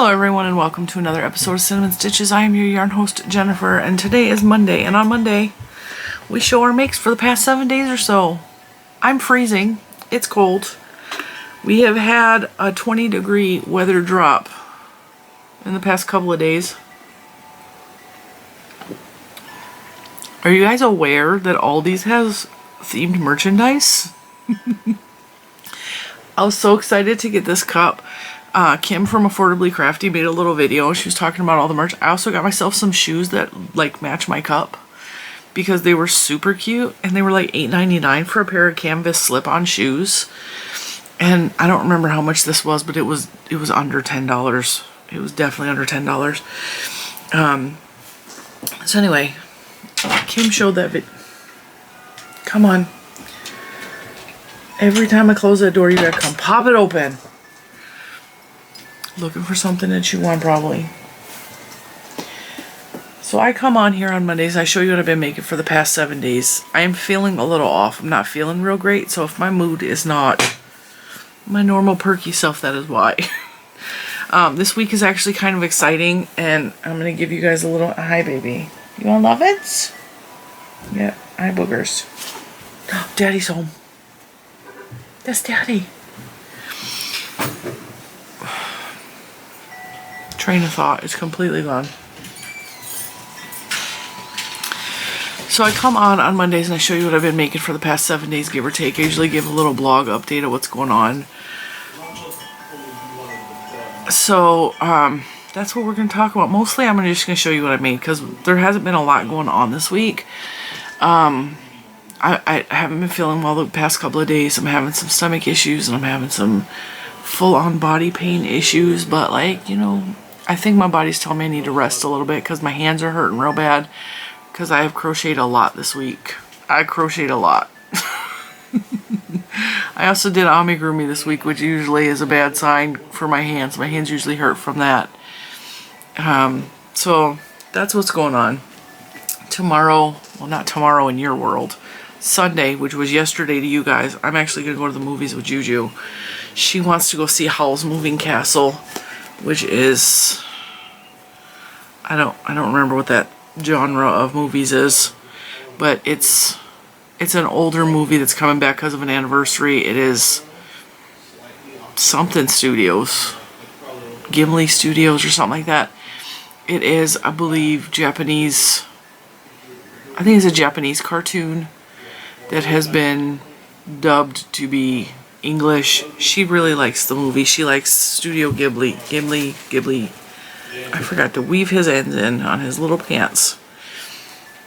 Hello everyone and welcome to another episode of Cinnamon Stitches. I am your yarn host Jennifer, and today is Monday, and on Monday we show our makes for the past 7 days or so. I'm freezing. It's cold. We have had a 20-degree weather drop in the past couple of days. Are you guys aware that Aldi's has themed merchandise? I was so excited to get this cup. Kim from Affordably Crafty made a little video. She was talking about all the merch. I also got myself some shoes that like match my cup because they were super cute, and they were like $8.99 for a pair of canvas slip-on shoes. And I don't remember how much this was, but it was under $10. It was definitely under $10. So anyway, Kim showed that video. Come on. Every time I close that door, you gotta come pop it open. Looking for something that you want, probably. So I come on here on Mondays. I show you what I've been making for the past 7 days. I am feeling a little off. I'm not feeling real great. So if my mood is not my normal perky self, that is why. This week is actually kind of exciting, and I'm going to give you guys a little... Hi, baby. You want love it? Yeah. Hi, boogers. Daddy's home. That's Daddy. Train of thought is completely gone. So I come on Mondays and I show you what I've been making for the past 7 days, give or take. I usually give a little blog update of what's going on. So that's what we're going to talk about. Mostly I'm just going to show you what I made because there hasn't been a lot going on this week. I haven't been feeling well the past couple of days. I'm having some stomach issues and I'm having some full-on body pain issues, but like, you know, I think my body's telling me I need to rest a little bit because my hands are hurting real bad because I have crocheted a lot this week. I crocheted a lot. I also did amigurumi this week, which usually is a bad sign for my hands. My hands usually hurt from that. So that's what's going on. Tomorrow, well, not tomorrow in your world, Sunday, which was yesterday to you guys, I'm actually going to go to the movies with Juju. She wants to go see Howl's Moving Castle, which is, I don't remember what that genre of movies is, but it's an older movie that's coming back because of an anniversary. It is something Studios, Gimli Studios or something like that. It is, I believe, Japanese. I think it's a Japanese cartoon that has been dubbed to be English. She really likes the movie. She likes Studio Ghibli. I forgot to weave his ends in on his little pants.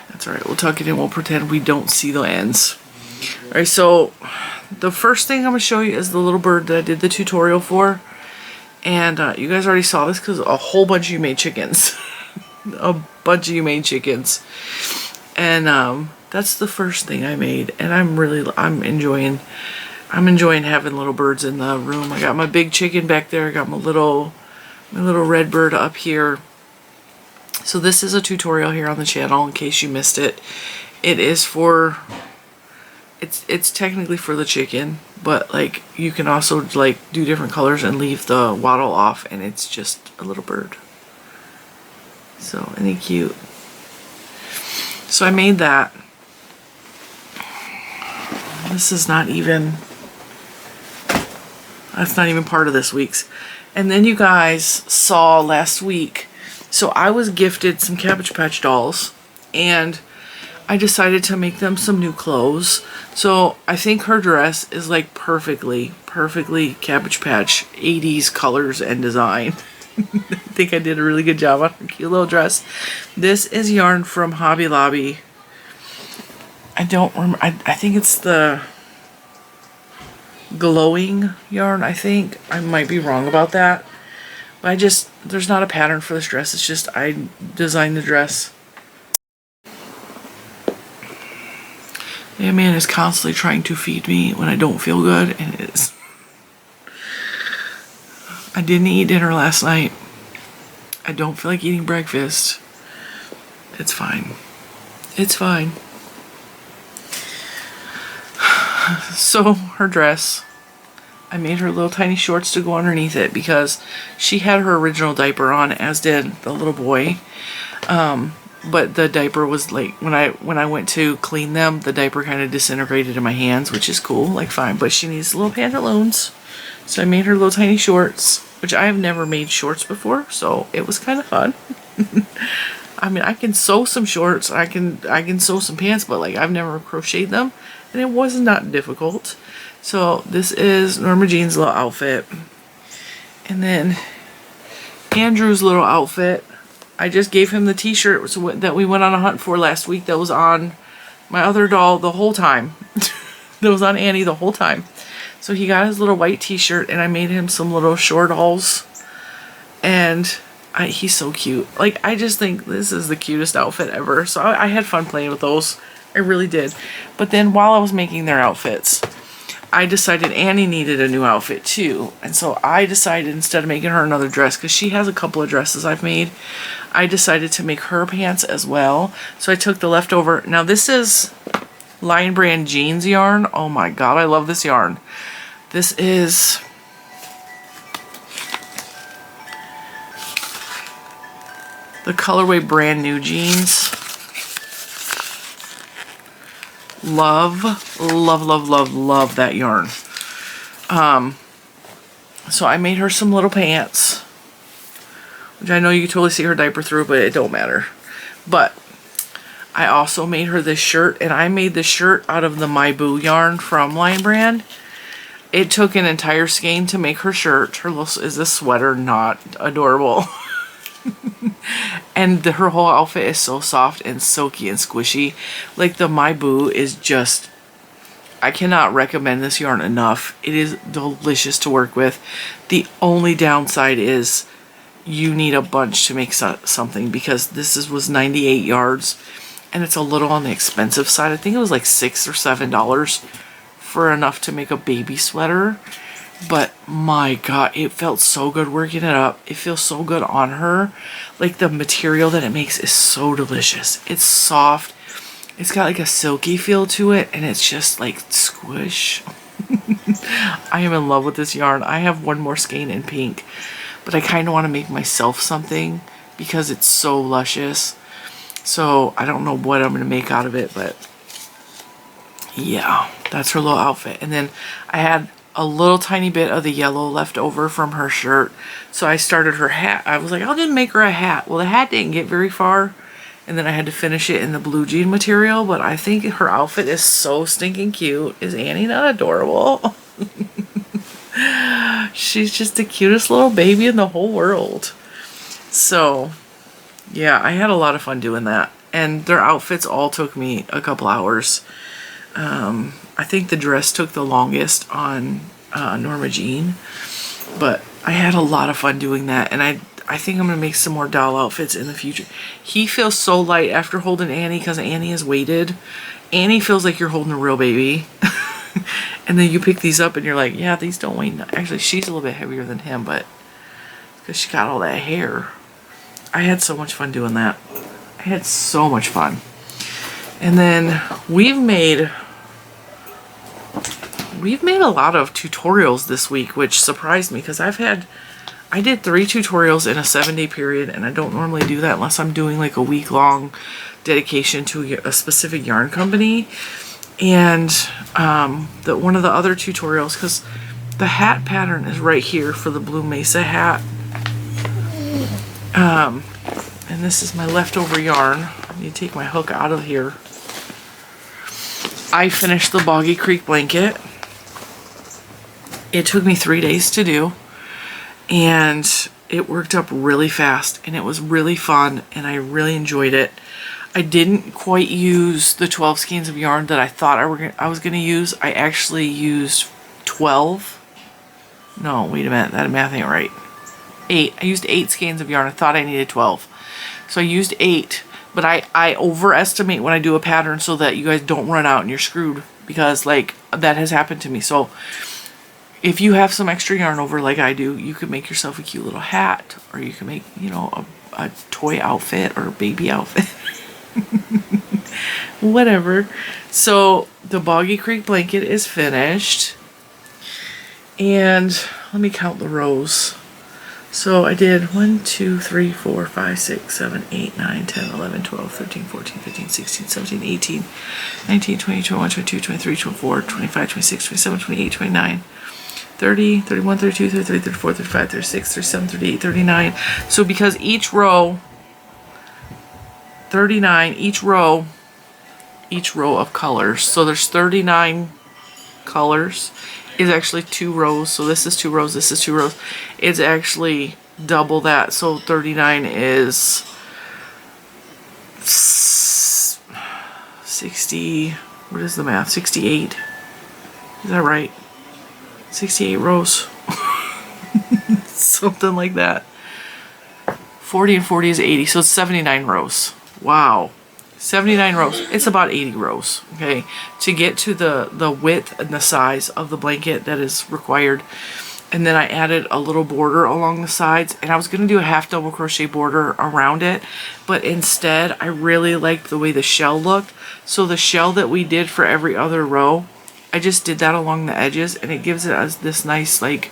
That's alright. We'll tuck it in. We'll pretend we don't see the ends. Alright, so the first thing I'm going to show you is the little bird that I did the tutorial for. And you guys already saw this because a whole bunch of you made chickens. A bunch of you made chickens. And that's the first thing I made. And I'm enjoying having little birds in the room. I got my big chicken back there. I got my little red bird up here. So this is a tutorial here on the channel in case you missed it. It is for, it's technically for the chicken, but like you can also like do different colors and leave the wattle off, and it's just a little bird. So isn't he cute? So I made that. This is not even, that's not even part of this week's. And then you guys saw last week, so I was gifted some Cabbage Patch dolls, and I decided to make them some new clothes. So I think her dress is like perfectly Cabbage Patch 80s colors and design. I think I did a really good job on her cute little dress. This is yarn from Hobby Lobby. I don't remember. I think it's the glowing yarn, I think. I might be wrong about that. But there's not a pattern for this dress. It's just I designed the dress. Yeah, man is constantly trying to feed me when I don't feel good, and it is. I didn't eat dinner last night. I don't feel like eating breakfast. It's fine. It's fine. So her dress, I made her little tiny shorts to go underneath it because she had her original diaper on, as did the little boy. But the diaper was like, when I went to clean them, the diaper kind of disintegrated in my hands, which is cool, like fine. But she needs little pantaloons. So I made her little tiny shorts, which I have never made shorts before, so it was kind of fun. I mean, I can sew some shorts, I can sew some pants, but like I've never crocheted them, and it was not difficult. So this is Norma Jean's little outfit. And then Andrew's little outfit, I just gave him the t-shirt that we went on a hunt for last week that was on my other doll the whole time. That was on Annie the whole time. So he got his little white t-shirt, and I made him some little short dolls. And he's so cute. Like, I just think this is the cutest outfit ever. So I had fun playing with those. I really did. But then while I was making their outfits, I decided Annie needed a new outfit too. And so I decided, instead of making her another dress, because she has a couple of dresses I've made, I decided to make her pants as well. So I took the leftover. Now this is Lion Brand Jeans yarn. Oh my god, I love this yarn. This is the colorway Brand New Jeans. Love, love, love, love, love that yarn. So I made her some little pants, which I know you can totally see her diaper through, but it don't matter. But I also made her this shirt, and I made the shirt out of the My Boo yarn from Lion Brand. It took an entire skein to make her shirt. Her little, is this sweater not adorable? And her whole outfit is so soft and silky and squishy. Like, the My Boo is just, I cannot recommend this yarn enough. It is delicious to work with. The only downside is you need a bunch to make something, because this was 98 yards, and it's a little on the expensive side. I think it was like $6 or $7 for enough to make a baby sweater. But my god, it felt so good working it up. It feels so good on her. Like, the material that it makes is so delicious. It's soft. It's got like a silky feel to it, and it's just like squish. I am in love with this yarn. I have one more skein in pink, but I kind of want to make myself something because it's so luscious. So I don't know what I'm going to make out of it, but yeah, that's her little outfit. And then I had a little tiny bit of the yellow left over from her shirt, so I started her hat. I was like, I'll just make her a hat. Well, the hat didn't get very far, and then I had to finish it in the blue jean material, but I think her outfit is so stinking cute. Is Annie not adorable? She's just the cutest little baby in the whole world. So yeah, I had a lot of fun doing that, and their outfits all took me a couple hours. I think the dress took the longest on Norma Jean, but I had a lot of fun doing that, and I think I'm going to make some more doll outfits in the future. He feels so light after holding Annie because Annie is weighted. Annie feels like you're holding a real baby. And then you pick these up and you're like, yeah, these don't weigh nothing. Actually, she's a little bit heavier than him, but because she got all that hair. I had so much fun doing that. I had so much fun. And then we've made a lot of tutorials this week, which surprised me because I did 3 tutorials in a 7-day period, and I don't normally do that unless I'm doing like a week-long dedication to a specific yarn company. And one of the other tutorials, because the hat pattern is right here for the Blue Mesa hat. And this is my leftover yarn. I need to take my hook out of here. I finished the Boggy Creek blanket. It took me 3 days to do, and it worked up really fast, and it was really fun, and I really enjoyed it. I didn't quite use the 12 skeins of yarn that I thought I was going to use. I actually used 12. No, wait a minute. That math ain't right. 8. I used 8 skeins of yarn. I thought I needed 12. So I used 8, but I overestimate when I do a pattern so that you guys don't run out and you're screwed, because like that has happened to me. So if you have some extra yarn over like I do, you could make yourself a cute little hat, or you can make, you know, a toy outfit or a baby outfit. Whatever. So the Boggy Creek blanket is finished, And let me count the rows. So I did 1, 2, 3, 4, 5, 6, 7, 8, 9, 10, 11, 12, 13, 14, 15, 16, 17, 18, 19, 20, 21, 22, 23, 24, 25, 26, 27, 28, 29, 30, 31, 32, 33, 34, 35, 36, 37, 38, 39. So because each row, 39, each row of colors. So there's 39 colors. Is actually 2 rows. So this is 2 rows, this is 2 rows. It's actually double that. So 39 is 60, what is the math? 68. Is that right? 68 rows. Something like that. 40 and 40 is 80. So it's 79 rows. Wow. 79 rows. It's about 80 rows, okay, to get to the width and the size of the blanket that is required. And then I added a little border along the sides, and I was going to do a half double crochet border around it, but instead I really liked the way the shell looked. So the shell that we did for every other row, I just did that along the edges, and it gives it as this nice like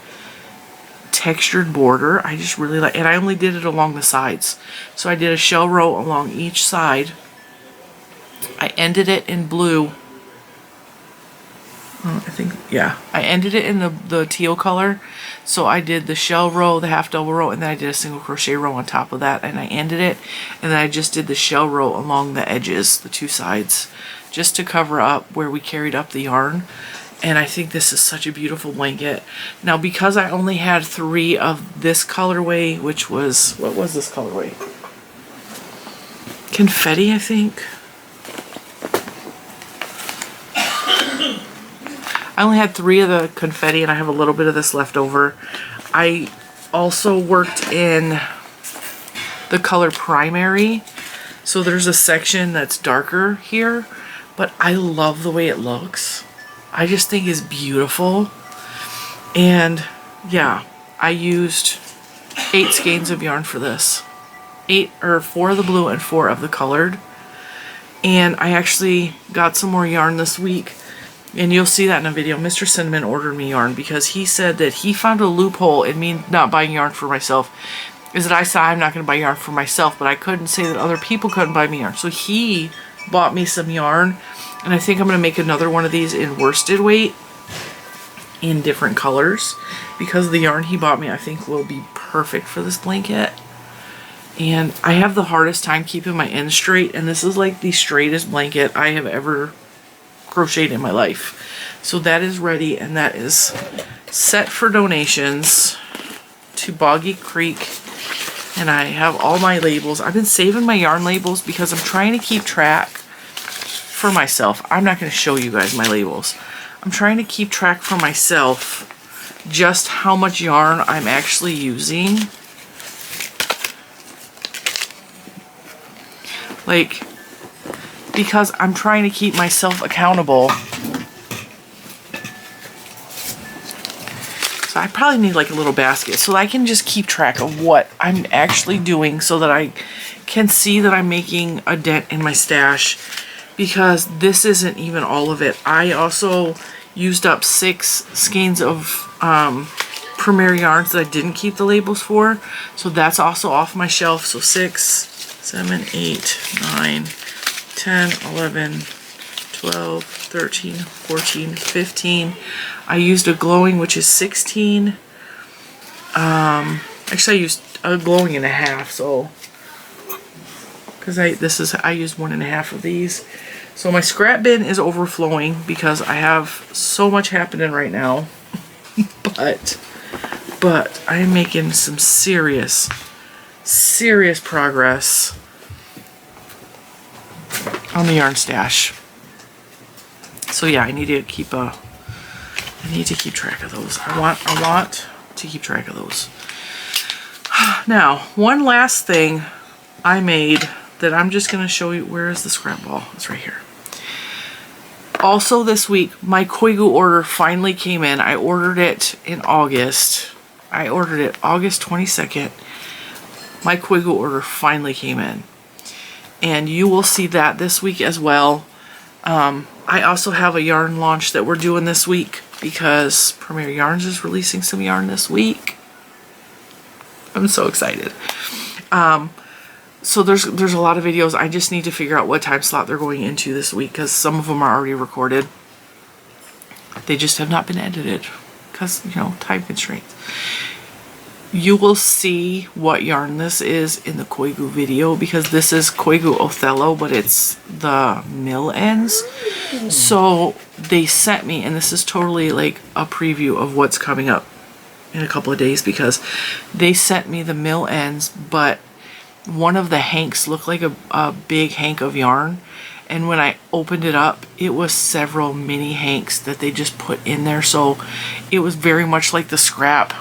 textured border. I just really like, and I only did it along the sides. So I did a shell row along each side. I ended it in blue. I think, yeah. I ended it in the teal color. So I did the shell row, the half double row, and then I did a single crochet row on top of that, and I ended it. And then I just did the shell row along the edges, the 2 sides, just to cover up where we carried up the yarn. And I think this is such a beautiful blanket. Now, because I only had 3 of this colorway, which was, what was this colorway? Confetti, I think. I only had 3 of the confetti, and I have a little bit of this left over. I also worked in the color primary. So there's a section that's darker here, but I love the way it looks. I just think it's beautiful. And yeah, I used 8 skeins of yarn for this. 4 of the blue and 4 of the colored. And I actually got some more yarn this week. And you'll see that in a video. Mr. Cinnamon ordered me yarn because he said that he found a loophole in me not buying yarn for myself. Is that I said I'm not going to buy yarn for myself, but I couldn't say that other people couldn't buy me yarn. So he bought me some yarn, and I think I'm going to make another one of these in worsted weight in different colors, because the yarn he bought me I think will be perfect for this blanket. And I have the hardest time keeping my ends straight, and this is like the straightest blanket I have ever crocheted in my life. So that is ready, and that is set for donations to Boggy Creek. And I have all my labels. I've been saving my yarn labels because I'm trying to keep track for myself. I'm not going to show you guys my labels. I'm trying to keep track for myself just how much yarn I'm actually using. Like, because I'm trying to keep myself accountable. So I probably need like a little basket so I can just keep track of what I'm actually doing, so that I can see that I'm making a dent in my stash, because this isn't even all of it. I also used up 6 skeins of Premier yarns that I didn't keep the labels for, so that's also off my shelf. So 6, 7, 8, 9, 10, 11, 12, 13, 14, 15. I used a glowing, which is 16. Actually, I used a glowing and a half, so because I used 1.5 of these. So my scrap bin is overflowing because I have so much happening right now. but I'm making some serious progress on the yarn stash. So yeah, I need to keep track of those. I want to keep track of those. Now, one last thing I made that I'm just going to show you. Where is the scrap ball? It's right here. Also this week, my Koigu order finally came in. I ordered it in August. I ordered it August 22nd. My Koigu order finally came in. And you will see that this week as well. I also have a yarn launch that we're doing this week because Premier Yarns is releasing some yarn this week. I'm so excited. So there's a lot of videos. I just need to figure out what time slot they're going into this week, because some of them are already recorded. They just have not been edited because, you know, time constraints. You will see what yarn this is in the Koigu video, because this is Koigu Othello, but it's the mill ends. So they sent me, and this is totally like a preview of what's coming up in a couple of days, because they sent me the mill ends, but one of the hanks looked like a big hank of yarn. And when I opened it up, it was several mini hanks that they just put in there. So it was very much like the scrap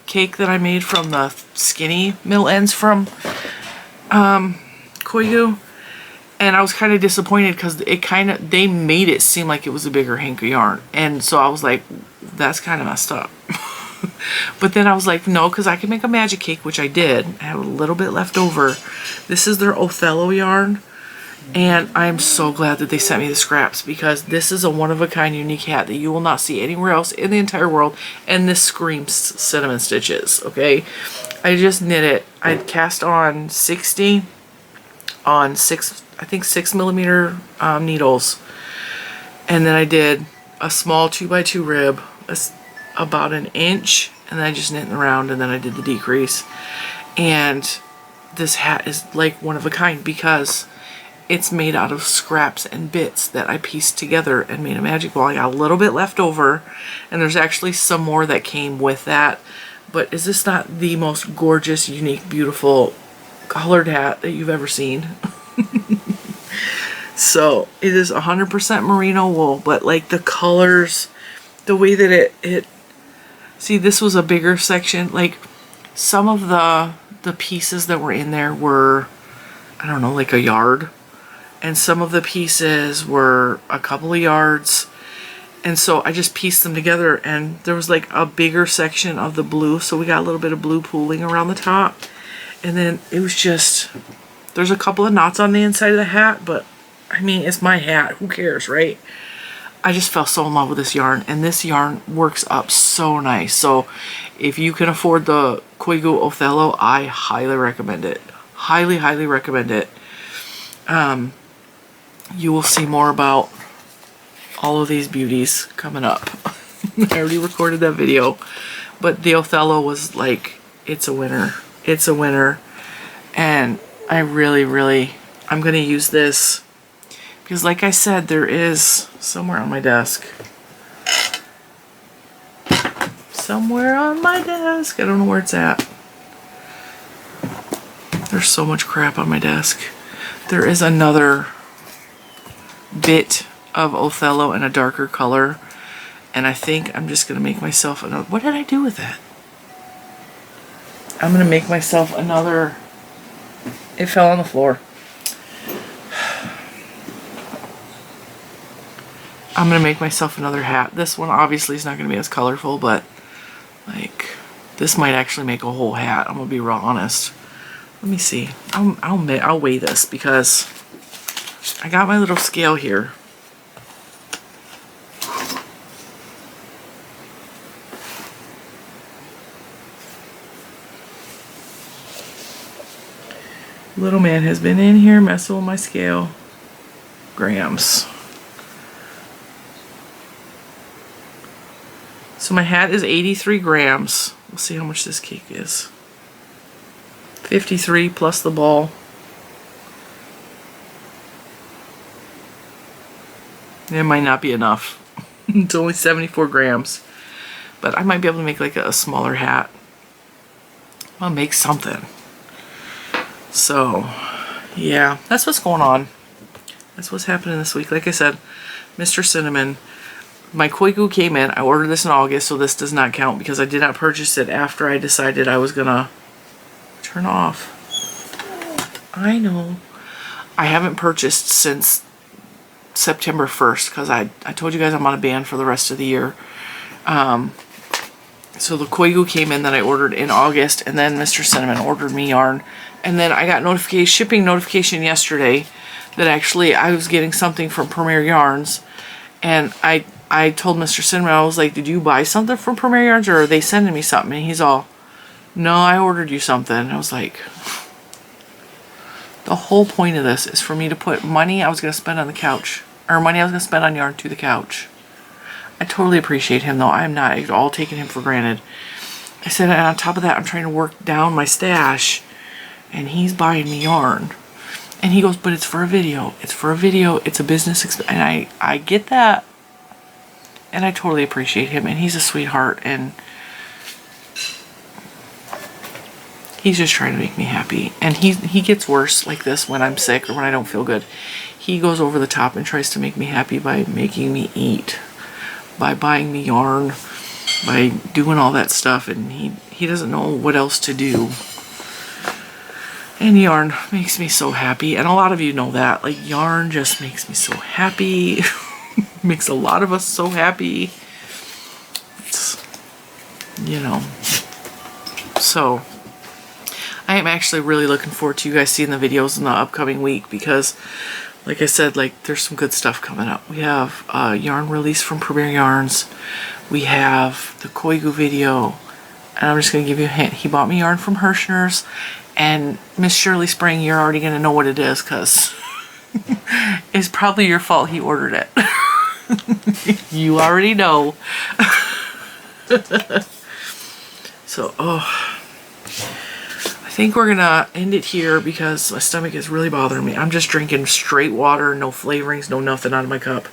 cake that I made from the skinny mill ends from Koigu. And I was kind of disappointed because they made it seem like it was a bigger hank of yarn. And so I was like, that's kind of messed up. But then I was like, no, because I can make a magic cake, which I did. I have a little bit left over. This is their Othello yarn. And I'm so glad that they sent me the scraps, because this is a one-of-a-kind unique hat that you will not see anywhere else in the entire world. And this screams cinnamon stitches, okay? I just knit it. I cast on 60 on 6mm needles. And then I did a small 2x2 rib, about an inch, and then I just knit around, and then I did the decrease. And this hat is like one of a kind, because it's made out of scraps and bits that I pieced together and made a magic ball. I got a little bit left over, and there's actually some more that came with that. But is this not the most gorgeous, unique, beautiful colored hat that you've ever seen? So it is 100% merino wool, but like the colors, the way that it see, this was a bigger section. Like some of the pieces that were in there were, I don't know, like a yard. And some of the pieces were a couple of yards. And so I just pieced them together, and there was like a bigger section of the blue. So we got a little bit of blue pooling around the top. And then it was just, there's a couple of knots on the inside of the hat, but I mean, it's my hat. Who cares, right? I just fell so in love with this yarn, and this yarn works up so nice. So if you can afford the Koigu Othello, I highly recommend it. Highly, highly recommend it. You will see more about all of these beauties coming up. I already recorded that video, but the Othello was like, it's a winner. It's a winner. And I really, really, I'm going to use this. Because like I said, there is somewhere on my desk. Somewhere on my desk. I don't know where it's at. There's so much crap on my desk. There is another bit of Othello in a darker color. And I think I'm just going to make myself another. What did I do with that? I'm going to make myself another. It fell on the floor. I'm going to make myself another hat. This one obviously is not going to be as colorful, but like this might actually make a whole hat. I'm going to be real honest. Let me see. I'll weigh this, because I got my little scale here. Little man has been in here messing with my scale. Grams. So my hat is 83 grams. We'll see how much this cake is. 53 plus the ball. It might not be enough. It's only 74 grams. But I might be able to make like a smaller hat. I'll make something. So, yeah, that's what's going on. That's what's happening this week. Like I said, Mr. Cinnamon. My Koigu came in. I ordered this in August, so this does not count because I did not purchase it after I decided I was gonna turn off. I know. I haven't purchased since September 1st because I told you guys I'm on a ban for the rest of the year. So the Koigu came in that I ordered in August, and then Mr. Cinnamon ordered me yarn. And then I got shipping notification yesterday that actually I was getting something from Premier Yarns And I told Mr. Cinnamon, I was like, did you buy something from Premier Yarns, or are they sending me something? And he's all, no, I ordered you something. And I was like, the whole point of this is for me to put money I was going to spend on the couch, or money I was going to spend on yarn to the couch. I totally appreciate him, though. I'm not at all taking him for granted. I said, and on top of that, I'm trying to work down my stash, and he's buying me yarn. And he goes, but it's for a video. It's for a video. It's a business expense. And I get that. And I totally appreciate him. And he's a sweetheart. And he's just trying to make me happy. And he gets worse like this when I'm sick or when I don't feel good. He goes over the top and tries to make me happy by making me eat, by buying me yarn, by doing all that stuff. And he doesn't know what else to do. And yarn makes me so happy. And a lot of you know that. Like, yarn just makes me so happy. Makes a lot of us so happy. It's, you know. So, I am actually really looking forward to you guys seeing the videos in the upcoming week. Because, like I said, like, there's some good stuff coming up. We have a yarn release from Premier Yarns. We have the Koigu video. And I'm just going to give you a hint. He bought me yarn from Hirschner's. And Miss Shirley Spring, you're already going to know what it is, because it's probably your fault he ordered it. You already know. So, I think we're going to end it here because my stomach is really bothering me. I'm just drinking straight water, no flavorings, no nothing out of my cup.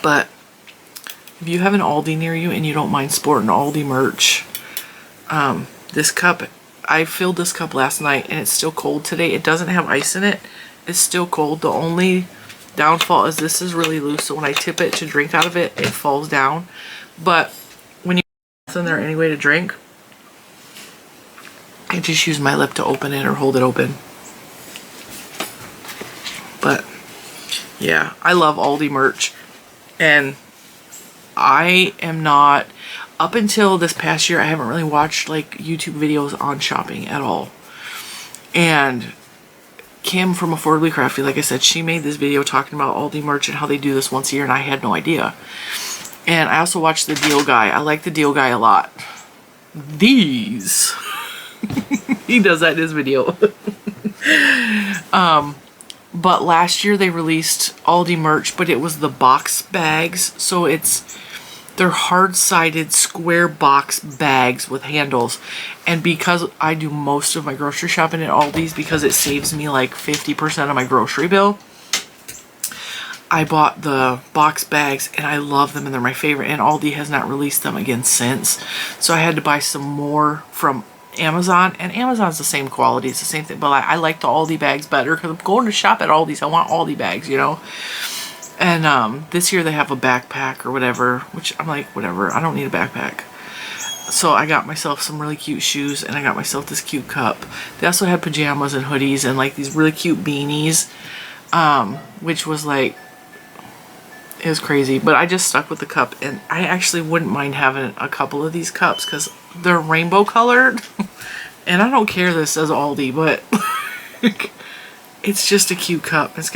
But if you have an Aldi near you and you don't mind sporting Aldi merch, this cup, I filled this cup last night and it's still cold today. It doesn't have ice in it. It's still cold. The only downfall is this is really loose, so when I tip it to drink out of it, it falls down. But when you have nothing there anyway to drink, I just use my lip to open it or hold it open. But yeah, I love Aldi merch, and I am not, up until this past year, I haven't really watched like YouTube videos on shopping at all. And Kim from Affordably Crafty, like I said, she made this video talking about Aldi merch and how they do this once a year, and I had no idea. And I also watched the Deal Guy. I like the Deal Guy a lot. These. He does that in his video. But last year they released Aldi merch, but it was the box bags. So they're hard-sided square box bags with handles. And because I do most of my grocery shopping at Aldi's, because it saves me like 50% of my grocery bill, I bought the box bags and I love them and they're my favorite. And Aldi has not released them again since. So I had to buy some more from Amazon, and Amazon's the same quality, it's the same thing, but I like the Aldi bags better because I'm going to shop at Aldi's. I want Aldi bags, you know. And this year they have a backpack or whatever, which I'm like, whatever, I don't need a backpack. So I got myself some really cute shoes, and I got myself this cute cup. They also had pajamas and hoodies and like these really cute beanies, which was like, it was crazy. But I just stuck with the cup, and I actually wouldn't mind having a couple of these cups because they're rainbow colored. And I don't care that it says Aldi, but it's just a cute cup. It's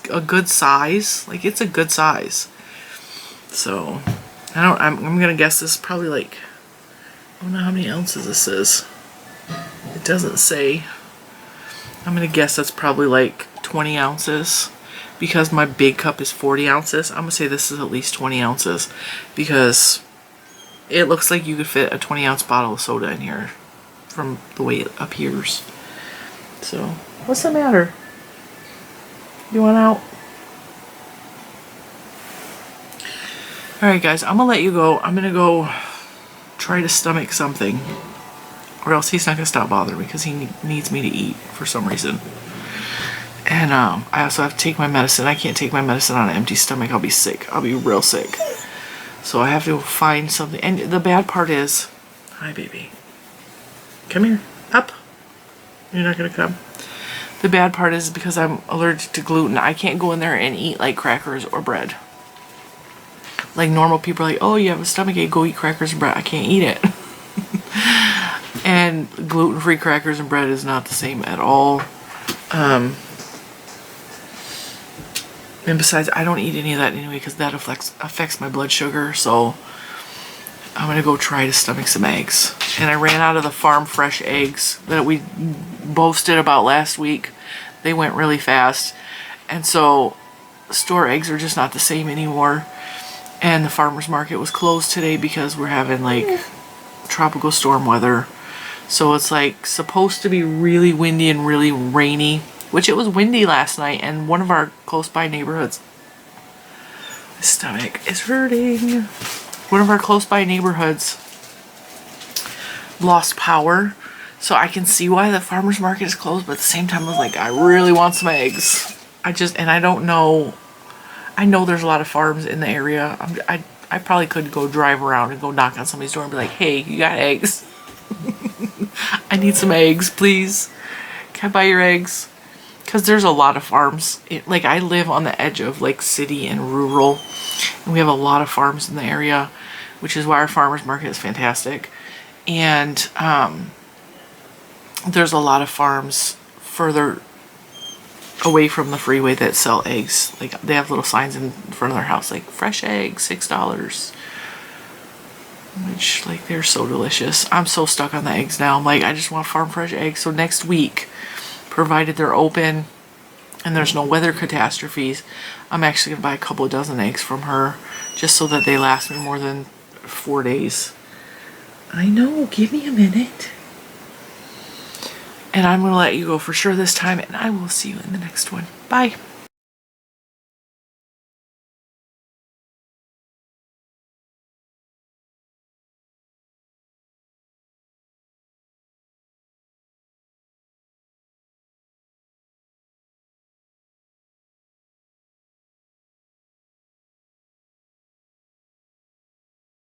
a good size. Like, it's a good size. So I'm gonna guess this is probably like, I don't know how many ounces this is. It doesn't say. I'm gonna guess that's probably like 20 ounces. Because my big cup is 40 ounces, I'm gonna say this is at least 20 ounces. Because it looks like you could fit a 20-ounce bottle of soda in here from the way it appears. So, what's the matter? You want out? Alright guys, I'm gonna let you go. I'm gonna go try to stomach something. Or else he's not gonna stop bothering me because he needs me to eat for some reason. And I also have to take my medicine. I can't take my medicine on an empty stomach. I'll be sick. I'll be real sick. So I have to find something. And the bad part is, hi baby. Come here. Up. You're not gonna come. The bad part is because I'm allergic to gluten, I can't go in there and eat like crackers or bread. Like normal people are like, oh, you have a stomachache, go eat crackers and bread. I can't eat it. And gluten-free crackers and bread is not the same at all. And besides, I don't eat any of that anyway because that affects my blood sugar. So I'm gonna go try to stomach some eggs. And I ran out of the farm fresh eggs that we boasted about last week. They went really fast. And so store eggs are just not the same anymore. And the farmer's market was closed today because we're having like tropical storm weather. So it's like supposed to be really windy and really rainy, which it was windy last night. And one of our close by neighborhoods, my stomach is hurting. One of our close by neighborhoods lost power. So I can see why the farmer's market is closed, but at the same time I was like, I really want some eggs. And I don't know, I know there's a lot of farms in the area. I probably could go drive around and go knock on somebody's door and be like, hey, you got eggs? I need some eggs, please. Can I buy your eggs? Because there's a lot of farms. Like I live on the edge of like city and rural. And we have a lot of farms in the area, which is why our farmer's market is fantastic. And there's a lot of farms further away from the freeway that sell eggs. Like they have little signs in front of their house like fresh eggs, $6. Which like they're so delicious. I'm so stuck on the eggs now. I'm like, I just want farm fresh eggs. So next week, provided they're open and there's no weather catastrophes, I'm actually gonna buy a couple of dozen eggs from her just so that they last me more than 4 days. I know, give me a minute. And I'm gonna let you go for sure this time, and I will see you in the next one. Bye.